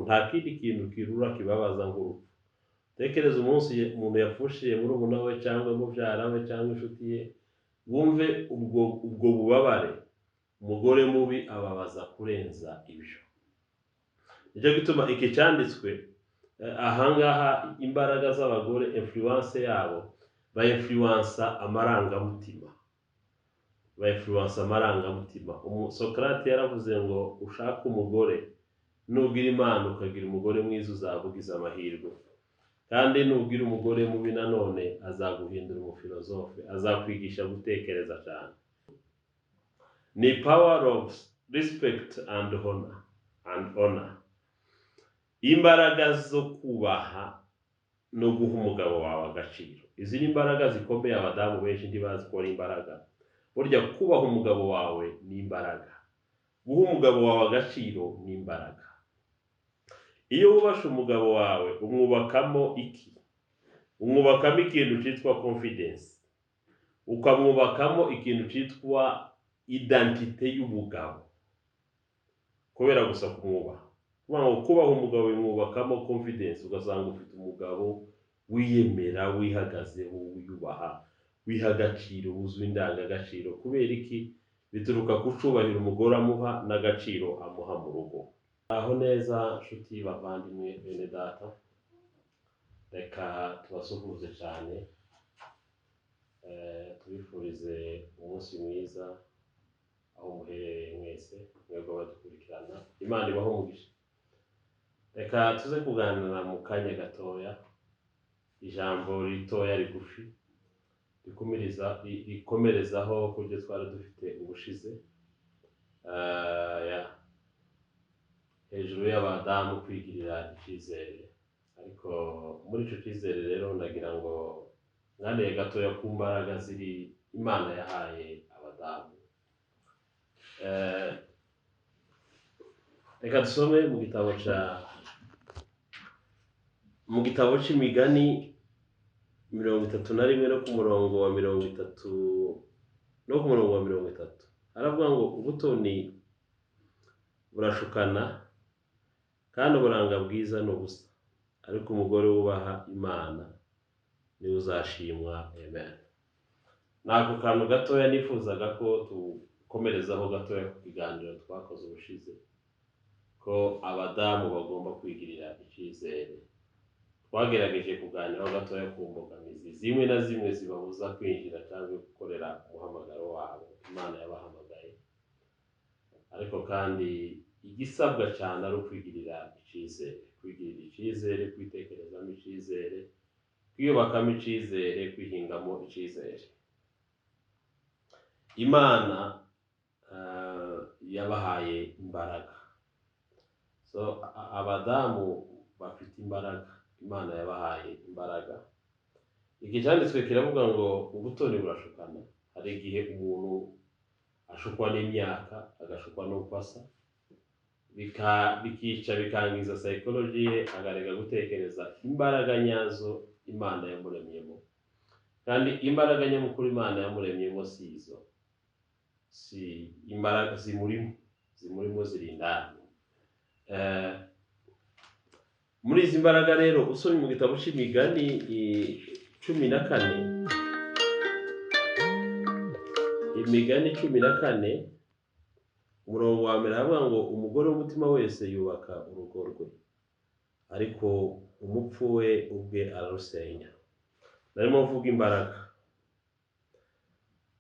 nta kindi kintu kirura kibabaza nk'urupfu. Tekereza umunsi umuntu yapfushiye muri ubu nawe cyangwa mubyara we cyangwa inshuti ye, wumve ubwo bubabare. Umugore mubi ababaza kurenza ibyo. Nicyo gituma iki cyanditswe ahangaha imbaraga z'abagore, influence yabo influence amarangamutima. Influence amarangamutima. Socrate yaravuze ngo ushaka umugore, nugira Imana ukagira umugore mwiza uzabugiza amahirwe. Kandi nugira umugore mubi nanone azaguhindura umufilozofe, azakwigisha gutekereza cyane. Ni power of respect and honor. Imbaraga zo kubaha no guha umugabo wawe agaciro. Izi ni imbaraga zikomeye abadamu benshi ntibazi ko ari imbaraga. Burya kubaha umugabo wawe ni imbaraga. Guha umugabo wawe agaciro ni imbaraga. Iyo wubasha umugabo wawe umwubakamo iki? Umwubakamo ikintu cyitwa confidence. Ukamwubakamo ikintu cyitwa identite y'ubugabo. Kubera gusa kumwubaha. Kubaha umugabo bimwubakamo confidence, ugasanga ufite umugabo wiyemera, wihagazeho, wiyubaha, wiha agaciro, uzwi indangagaciro. Kubera iki? Bituruka ku cubahiro umugore amuha n'agaciro amuha mu rugo. Aho neza nshuti bavandimwe bene data, reka tubasuhuze cyane, tubifurize umunsi mwiza aho muherereye mwese mwebwe badukurikirana. Imana ibaho umugisha. Reka tuze kuganira mu kanya gatoya ijambo ritoya rigufi rikomerezaho kubyo twari dufite ubushize, hejuru y'abadamu kwigirira icyizere. Ariko muri icyo cyizere rero ndagira ngo nganire gatoya ku mbaraga ziri Imana yahaye abadamu. Reka dusome mu gitabo cy'Imigani 31 no ku murongo wa 30. Aravuga ngo ubutoni burashukana kandi uburanga bwiza n'ubusa, ariko umugore wubaha Imana niwe uzashimwa. Amen. Nako kantu gatoya nifuzaga ko tukomerezaho gatoya ku kiganiro twakoze ubushize, ko abadamu bagomba kwigirira icyizere. Twagerageje kuganiraho gatoya ku mbogamizi zimwe na zimwe zibabuza kwinjira cyangwa gukorera umuhamagaro wabo Imana yabahamagaye. Ariko kandi igisabwa cyane ari ukwigirira icyizere, kwitekerezamo icyizere, kwiyubakamo icyizere, kwihingamo icyizere. Imana yabahaye imbaraga. So abadamu bafite imbaraga, Imana yabahaye imbaraga. Iki cyanditswe kiravuga ngo ubutoni burashukana. Hari igihe umuntu ashukwa n'imyaka, agashukwa n'uko asa, bikica bikangiza psychology ye, agarega gutekereza imbaraga nyazo Imana yamuremyemo. Kandi imbaraga nyamukuru Imana yamuremyemo si izo, si imbaraga zimurimo zirindana. Muri izi mbaraga rero usomye mu gitabo cy'Imigani 14, Imigani 14 umurongo wa mbere havuga ngo umugore w'umutima wese yubaka urugo rwe, ariko umupfu we ubwe ararusenya. Narimo mvuga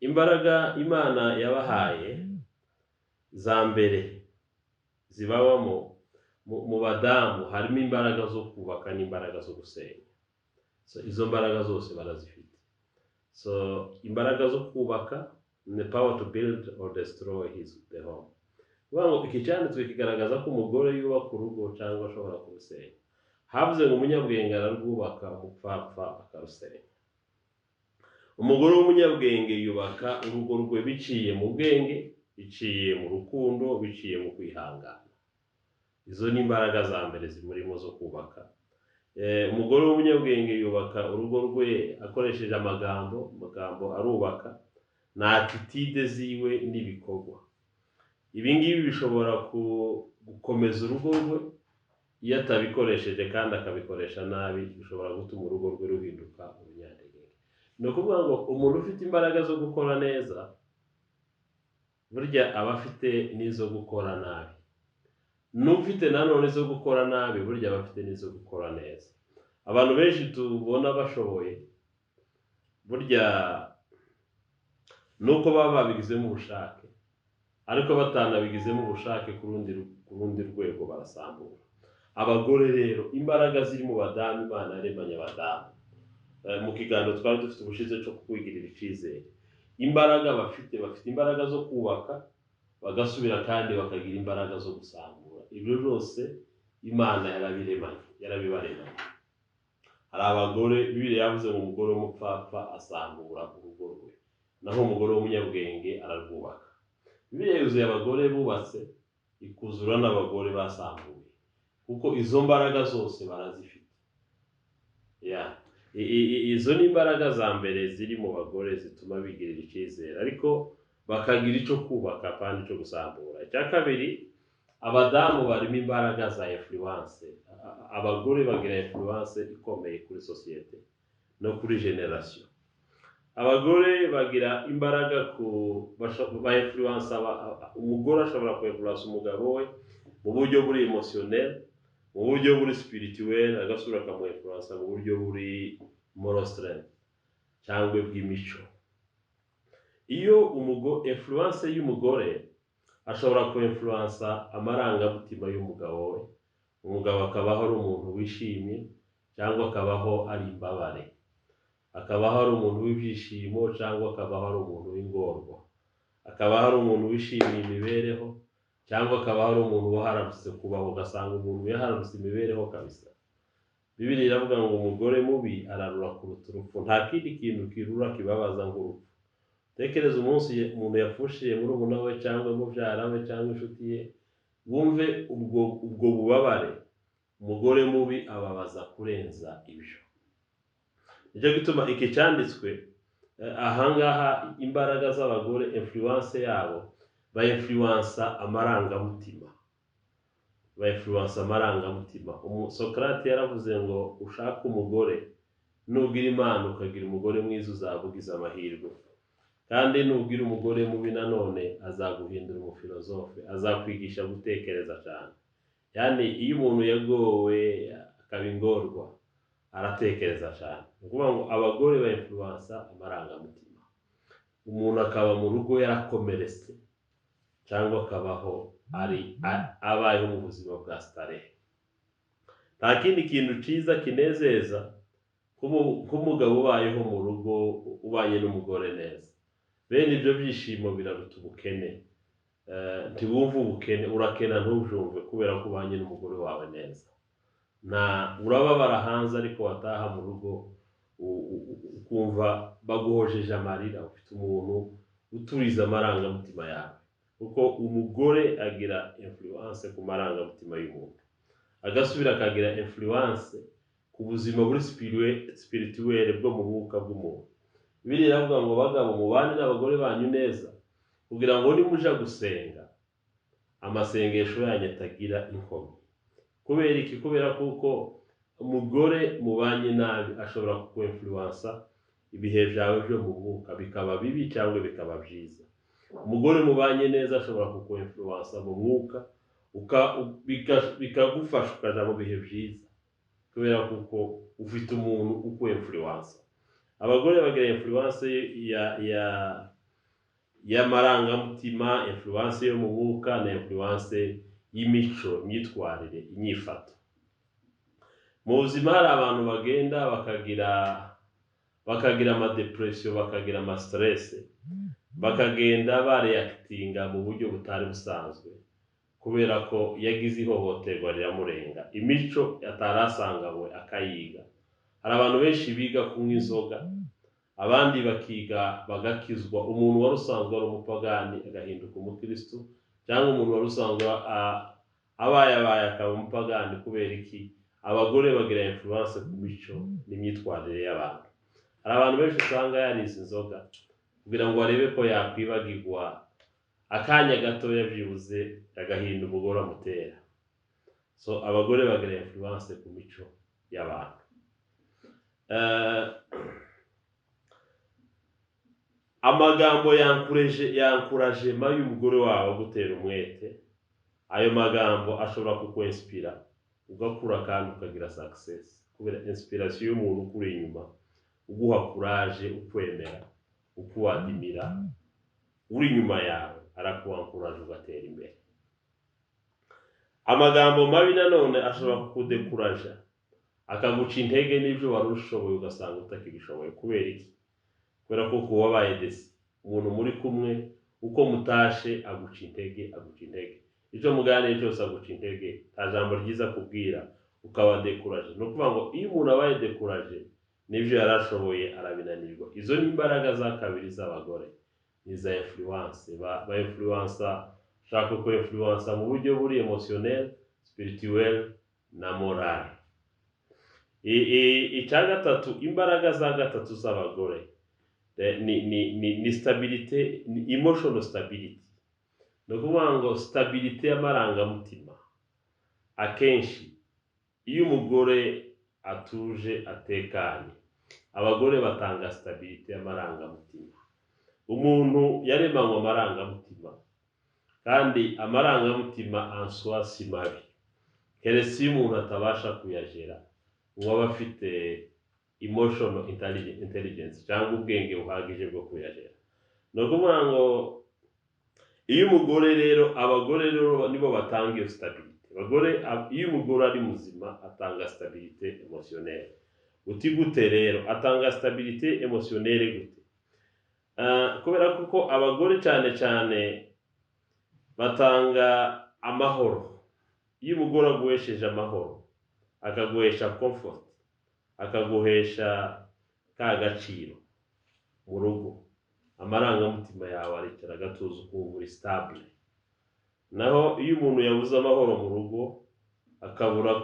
imbaraga Imana yabahaye za mbere zibabamo mu badamu. Harimo imbaraga zo kubaka n'imbaraga zo gusenya. So izo mbaraga zose barazifite. So imbaraga zo kubaka, the power to build or destroy the home. Wango iki cyanditswe kigaragaza ko umugore yubaka urugo cyangwa ashobora kurusenya. Havuze ngo umunyabwenge ararwubaka, umupfapfa akarusenya. Umugore w'umunyabwenge yubaka urugo rwe biciye mu bwenge, biciye mu rukundo, biciye mu kwihangana. Izo ni imbaraga za mbere zimurimo zo kubaka. Umugore w'umunyabwenge yubaka urugo rwe akoresheje amagambo arubaka na attitude ziwe n'ibikorwa. Ibi ngibi bishobora gukomeza urugo rwe iyo atabikoresheje kandi akabikoresha nabi bishobora gutuma urugo rwe ruhinduka urunyantege. Ni ukuvuga ngo umuntu ufite imbaraga zo gukora neza burya aba afite n'izo gukora nabi, n'ufite nanone izo gukora nabi burya aba afite n'izo gukora neza. Abantu benshi tubona bashoboye burya nuko baba babigizemo ubushake, ariko batanabigizemo ubushake ku rundi rwego barasambura. Abagore rero imbaraga ziri mu badamu, Imana yaremanye abadamu. Mu kiganiro twari dufite ubushize cyo kwigirira icyizere, imbaraga bafite imbaraga zo kubaka bagasubira kandi bakagira imbaraga zo gusambura. Ibyo byose Imana yarabibaremanye. Hari abagore Bibiliya yavuze ngo umugore w'umupfapfa asambura urugo rwe, naho umugore w'umunyabwenge ararwubaka. Bibiliya yuzuye abagore bubatse, ikuzura n'abagore basambuye, kuko izo mbaraga zose barazifite. Izo ni imbaraga za mbere ziri mu bagore zituma bigirira icyizere, ariko bakagira icyo kubaka kandi icyo gusambura. Icya kabiri, abadamu barimo imbaraga za influence. Abagore bagira influence ikomeye kuri sosiyete no kuri generation. Abagore bagira imbaraga ba influence. Umugore ashobora ku influence umugabo we mu buryo buri emotionnel, mu buryo buri spirituel, agasubira akamu influence mu buryo buri moral strength cyangwa bw'imico. Iyo influence y'umugore ashobora ku influence amarangamutima y'umugabo we, umugabo akabaho ari umuntu wishimye cyangwa akabaho ari imbabare, akabaho ari umuntu w'ibyishimo cyangwa akabaho ari umuntu w'ingorwa, akabaho ari umuntu wishimiye imibereho cyangwa akabaho ari umuntu waharamutse kubaho, ugasanga umuntu yaharamutse imibereho kabisa. Bibiliya iravuga ngo umugore mubi ararura kuruta urupfu. Nta kindi kintu kirura kibabaza nk'urupfu. Tekereza umunsi umuntu yapfushiye murumuna we cyangwa mubyara we cyangwa inshuti ye, wumve ubwo bubabare. Umugore mubi ababaza kurenza ibyo. Nicyo gituma iki cyanditswe ahangaha, imbaraga z'abagore, influence yabo ba-influence amarangamutima. Socrate yaravuze ngo ushaka umugore, nugira Imana ukagira umugore mwiza uzavugiza amahirwe, kandi nugira umugore mubi nanone azaguhindura umufilozofe, azakwigisha gutekereza cyane. Yani iyo umuntu yagowe akaba ingorwa aratekereza cyane. Ni ukuvuga ngo abagore ba influence amarangamutima. Umuntu akaba mu rugo yarakomeretse cyangwa akabaho abayeho mu buzima bwa starehe. Nta kindi kintu cyiza kinezeza nk'umugabo ubayeho mu rugo ubanye n'umugore neza. Bene ibyo byishimo biraruta ubukene. Ntiwumva ubukene, urakena ntubyumve kubera ko ubanye n'umugore wawe neza. Urababara hanze ariko wataha mu rugo ukumva baguhojeje amarira, ufite umuntu uturiza amarangamutima yawe. Kuko umugore agira influence ku marangamutima y'umuntu, agasubira akagira influence ku buzima buri spirituel bwo mu mwuka bw'umuntu. Bibiliya iravuga ngo bagabo mubane n'abagore banyu neza, kugira ngo nimuja gusenga amasengesho yanyu atagira inkomyi. Kubera iki? Kubera kuko umugore mubanye nabi ashobora ku influence ibihe byawe byo mu mwuka, bikaba bibi cyangwa bikaba byiza. Umugore mubanye neza ashobora ku influence mu mwuka, bikagufasha ukaja mu bihe byiza, kubera kuko ufite umuntu uku influence. Abagore bagira influence ya marangamutima, influence yo mu mwuka na influence y'imico, imyitwarire, inyifato. Mu buzima hari abantu bagenda bakagira ama depression, bakagira ama stress, bakagenda bareactinga mu buryo butari busanzwe, kubera ko yagize ihohoterwa riramurenga, imico atarasanganywe akayiga. Hari abantu benshi biga kunywa inzoga, abandi bakiga bagakizwa. Umuntu wari usanzwe ari umupagani agahinduka umukristo, cyangwa umuntu wari usanzwe abaye akaba umupagani. Kubera iki? Abagore bagira influence ku mico n'imyitwarire y'abantu. Hari abantu benshi usanga yarize inzoga kugira ngo arebe ko yakwibagirwa akanya gato yabyibuze agahinda umugore amutera. so abagore bagira influence ku mico y'abantu. Amagambo yankuraje y'umugore wawe gutera umwete, ayo magambo ashobora kukwinspira ugakura kandi ukagira success, kubera inspiration y'umuntu kuri inyuma uguha courage, ukwemera, ukuwadimira uri inyuma yawe, arakuwankuraje ugatera imbere. Amagambo mabi nanone ashobora kukudekuraja, akaguca intege n'ibyo wari ushoboye ugasanga utakibishoboye. Kubera iki? Kubera ko wabaye desi, umuntu muri kumwe uko mutashe aguca intege. Icyo muganire cyose aguca intege, nta jambo ryiza kubwira ukaba dekuraje. No kuvuga ngo iyo umuntu abaye dekuraje n'ibyo yarashoboye arabinanirwa. Izo ni imbaraga za kabiri z'abagore, ni za influence. Ba influencer, shaka ko influence mu buryo buri emotionnel, spirituel na moral. Icya gatatu, imbaraga za gatatu z'abagore ni stabilité, ni emotional stability. No kuvuga ngo stabilité y'amarangamutima. Akenshi iyo umugore atuje atekanye, abagore batanga stabilité y'amarangamutima. Umuntu yaremanywe amarangamutima, kandi amarangamutima answa si mabi, keretse iyo umuntu atabasha kuyagera, ngo aba afite emotional intelligence cyangwa ubwenge buhagije bwo kuyagera. No kuvuga ngo iyo umugore rero, abagore rero nibo batanga iyo stabilité. Abagore, iyo umugore ari muzima atanga stabilité émotionnelle. Uti gute rero atanga stabilité émotionnelle gute? Kubera kuko abagore cyane cyane batanga amahoro. Iyo umugore aguhesheje amahoro, akaguhesha comfort, akaguhesha ka gaciro mu rugo, amarangamutima yawe aricara agatuza ukumva uri stable. Naho iyo umuntu yabuze amahoro mu rugo, akabura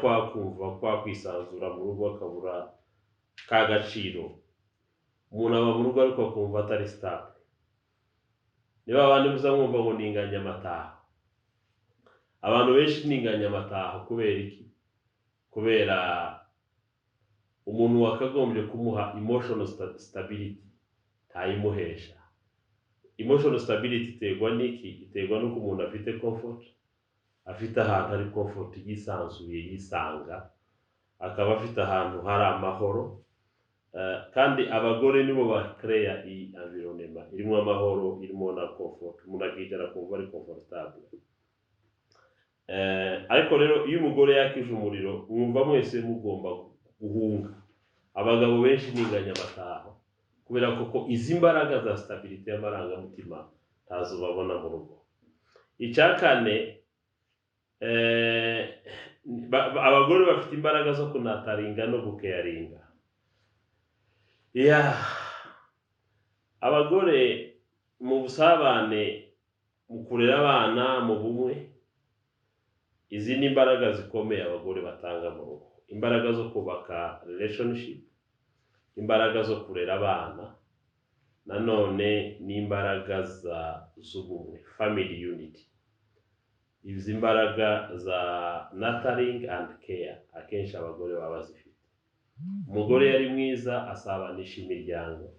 kwa kwisanzura mu rugo, akabura ka gaciro, umuntu aba mu rugo ariko akumva atari stable. Niba abandi muzamwumva ngo ninganya amataha. Abantu benshi ninganya amataha kubera iki? Kubera umuntu wakagombye kumuha emotional stability ntayimuhesha. Emotional stability iterwa n'iki? Iterwa n'uko umuntu afite comfort, afite ahantu ari comfort, yisanzuye, yisanga, akaba afite ahantu hari amahoro. Kandi abagore nibo bakreya iyi environnement irimo amahoro, irimo na comfort, umuntu akicara kumva ari comfortable. Ariko rero iyo umugore yakije umuriro, mwumva mwese mugomba guhunga. Abagabo benshi ninganya amataha kubera ko izi mbaraga za stabilité y'amarangamutima ntazo babona mu rugo. Icya kane, abagore bafite imbaraga zo kunataringa no gukeyaringa. Abagore mu busabane, mu kurera abana mu bumwe, izi ni imbaraga zikomeye abagore batanga mu rugo. Imbaraga zo kubaka relationship, imbaraga zo kurera abana, nanone n'imbaraga z'ubumwe, family unity. Izi imbaraga za nurturing and care akenshi abagore baba bazifite. Umugore yari mwiza asabanisha imiryango.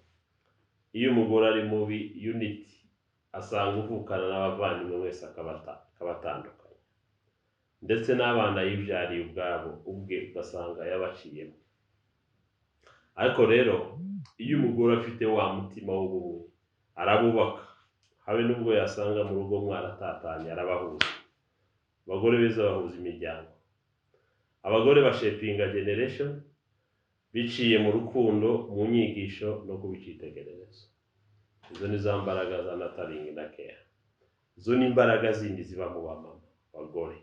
Iyo umugore ari mubi, unity, asanga uvukana n'abavandimwe wese akabatandukanya. Ndetse n'abana yibyariye ubwabo ubwe ugasanga yabaciyemo. Ariko rero iyo umugore afite wa mutima w'ubumwe, arabubaka. Habe nubwo yasanga mu rugo mwaratatanye, arabahuza. Abagore beza bahuza imiryango. Abagore bashepinga generation biciye mu rukundo, mu nyigisho no kubicitegererezo. Izo ni za mbaraga za nurturing na care. Izo ni imbaraga zindi ziba mu bamama, abagore.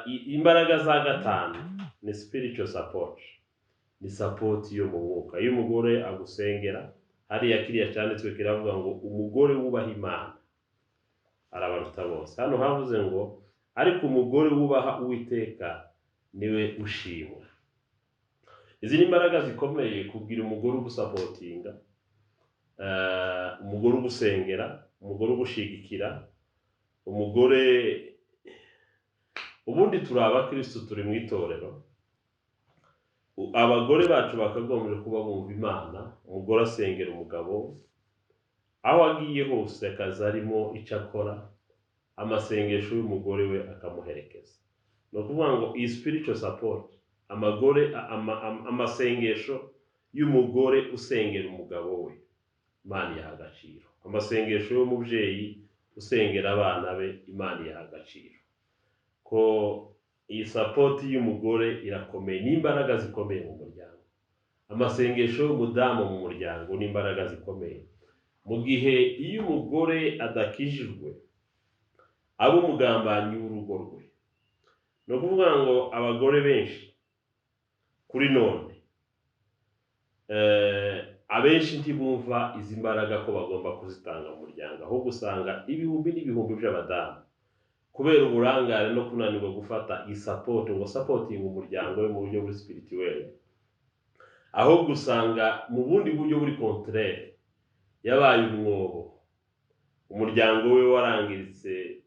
Imbaraga za gatanu ni spiritual support, ni support yo mu mwuka. Iyo umugore agusengera, hariya kiriya cyanditswe kiravuga ngo umugore wubaha Imana arabaruta bose. Hano havuze ngo ariko umugore wubaha Uwiteka niwe ushimwa. Izi ni imbaraga zikomeye kubwira umugore ugusapotinga, umugore ugusengera, umugore ugushigikira, umugore ubundi turi abakristo turi mu itorero, abagore bacu bakagombye kuba bumva Imana, umugore asengera umugabo aho agiye hose, akazi arimo icyo akora, amasengesho y'umugore we akamuherekeza. No kuvuga ngo iyi spiritual support, amasengesho y'umugore usengera umugabo we, Imana yaha agaciro. Amasengesho y'umubyeyi usengera abana be, Imana yaha agaciro. Ko iyi support y'umugore irakomeye, n'imbaraga zikomeye mu muryango. Amasengesho y'umudamu mu muryango n'imbaraga zikomeye. Mu gihe iyo umugore adakijijwe, aba umugambanyi w'urugo rwe. No kuvuga ngo abagore benshi kuri none abenshi ntibumva izi mbaraga ko bagomba kuzitanga mu muryango, aho gusanga ibihumbi n'ibihumbi by'abadamu kubera uburangare no kunanirwa gufata iyi support, ngo supporting umuryango we mu buryo buri spirituel, aho gusanga mu bundi buryo buri contraire yabaye umwobo, umuryango we warangiritse,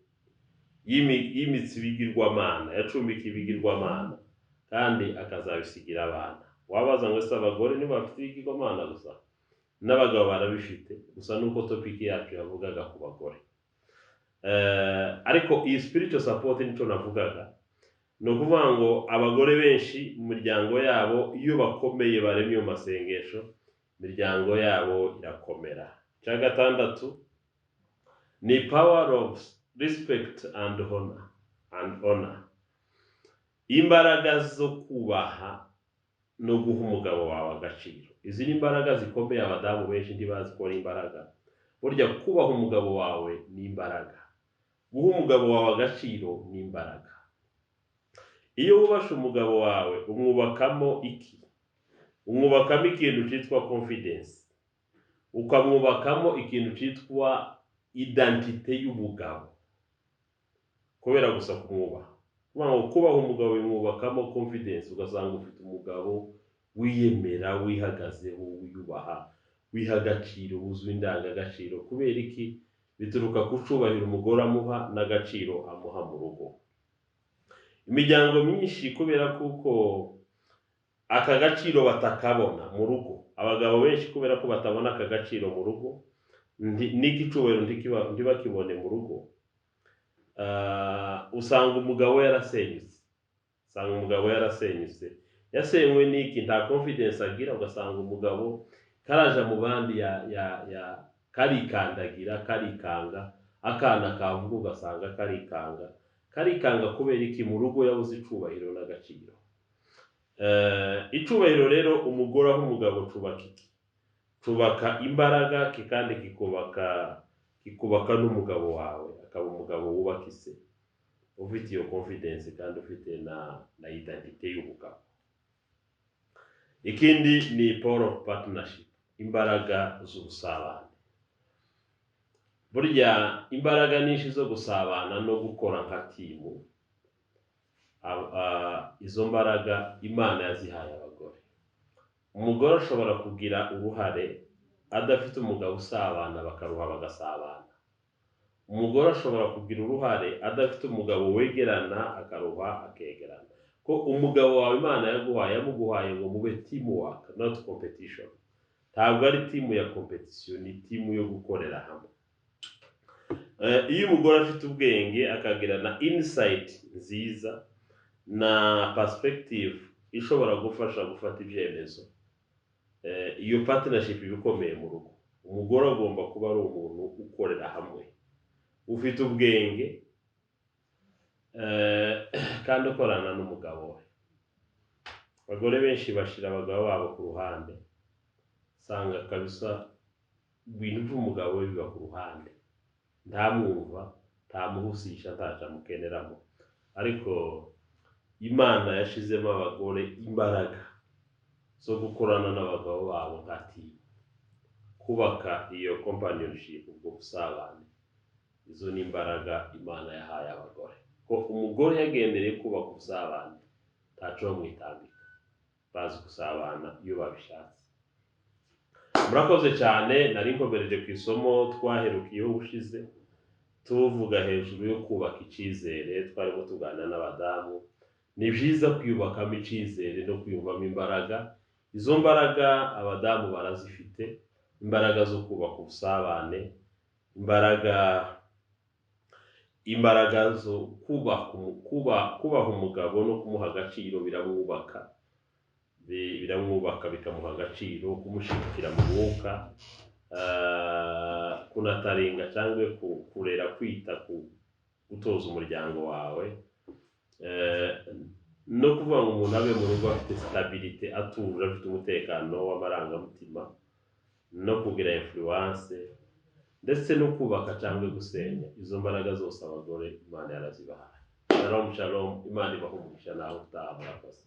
yimitse ibigirwamana, yacumbika ibigirwamana kandi akazabisigira abana. Wabaza ngo ese abagore nibo bafite ibigirwamana gusa? N'abagabo barabifite, gusa nuko topic yacu yavugaga ku bagore. Ariko iyi spiritual support nico navugaga, no kuvuga ngo abagore benshi mu miryango yabo iyo bakomeye baremye mu masengesho, imiryango yabo irakomera. Cya gatandatu ni power of respect and honor. Imbaraga zo kubaha no guha umugabo wawe agaciro. Izi ni imbaraga zikomeye abadamu benshi ntibazi ko ari imbaraga. Burya kubaha umugabo wawe ni imbaraga, guha umugabo wawe agaciro ni imbaraga. Iyo wubasha umugabo wawe umwubakamo iki? Umwubakamo ikintu cyitwa confidence, ukamwubakamo ikintu cyitwa identite y'ubugabo, kubera gusa kumwubaha. Kubaha umugabo bimwubakamo confidence, ugasanga ufite umugabo wiyemera, wihagazeho, wiyubaha, wiha agaciro, wuzuye indangagaciro. Kubera iki? Bituruka ku cubahiro umugore amuha n'agaciro amuha mu rugo. Imiryango myinshi kubera kuko aka gaciro batakabona mu rugo, abagabo benshi kubera ko batabona aka gaciro mu rugo, n'iki cubahiro ntibakibone mu rugo, usanga umugabo yarasenyutse, yasenywe n'iki? Nta confidence agira. Ugasanga umugabo karaja mu bandi karikandagira, karikanga, akana kavuga ugasanga karikanga kubera iki? Mu rugo yabuze icubahiro n'agaciro. Icubahiro rero umugore aho umugabo cubaka iki? Cubaka imbaraga, kandi kikubaka n'umugabo wawe, akaba umugabo wubaka ise, ufite iyo confidence kandi ufite na identite y'ubugabo. Ikindi ni power of partnership, imbaraga z'ubusabane. Burya imbaraga nyinshi zo gusabana no gukora nka timu, izo mbaraga Imana yazihaye abagore. Umugore ashobora kugira uruhare adafite umugabo usabana, bakaruha bagasabana. Umugore ashobora kugira uruhare adafite umugabo wegerana, akaruha akegerana. Ko umugabo wawe Imana yamuguhaye ngo mube teamwork, not competition. Ntabwo ari timu ya competition, ni timu yo gukorera hamwe. Iyo umugore afite ubwenge akagira na insight nziza na perspective ishobora gufasha gufata ibyemezo, iyo partnership ibikomeye mu rugo. Umugore agomba kuba ari umuntu ukorera hamwe, ufite ubwenge, kandi ukorana n'umugabo we. Abagore benshi bashira abagabo babo ku ruhande, sanga kabisa ibintu by'umugabo we biba ku ruhande, ntamwumva, ntamuhusisha, ntacamukeneramo. Ariko Imana yashizemo abagore imbaraga zo gukorana n'abagabo babo nka timu, kubaka iyo companionship, ubwo busabane. Izo ni imbaraga Imana yahaye abagore. Ko umugore yagendereye kubaka ubusabane, ntaco bamwitambika, bazi gusabana iyo babishatse. Murakoze cyane, nari nkomereje ku isomo twaherukiyeho ubushize. tuvuga hejuru yo kubaka icyizere, twarimo tuganira n'abadamu. Ni byiza kwiyubakamo icyizere no kwiyumvamo imbaraga. Izo mbaraga abadamu barazifite, imbaraga zo kubaka ubusabane, imbaraga zo kubaha umugabo no kumuha agaciro, biramwubaka bikamuha agaciro, kumushyigikira mu mwuka, kunataringa cyangwa kurera, kwita gutoza umuryango wawe, no kuvuga ngo umuntu abe mu rugo afite stabilite, atuje, afite umutekano w'amarangamutima, no kugira influence, ndetse no kubaka cyangwa gusenya. Izo mbaraga zose abagore Imana yarazibahaye. Shalom shalom, Imana ibahe umugisha nawe utaha murakoze.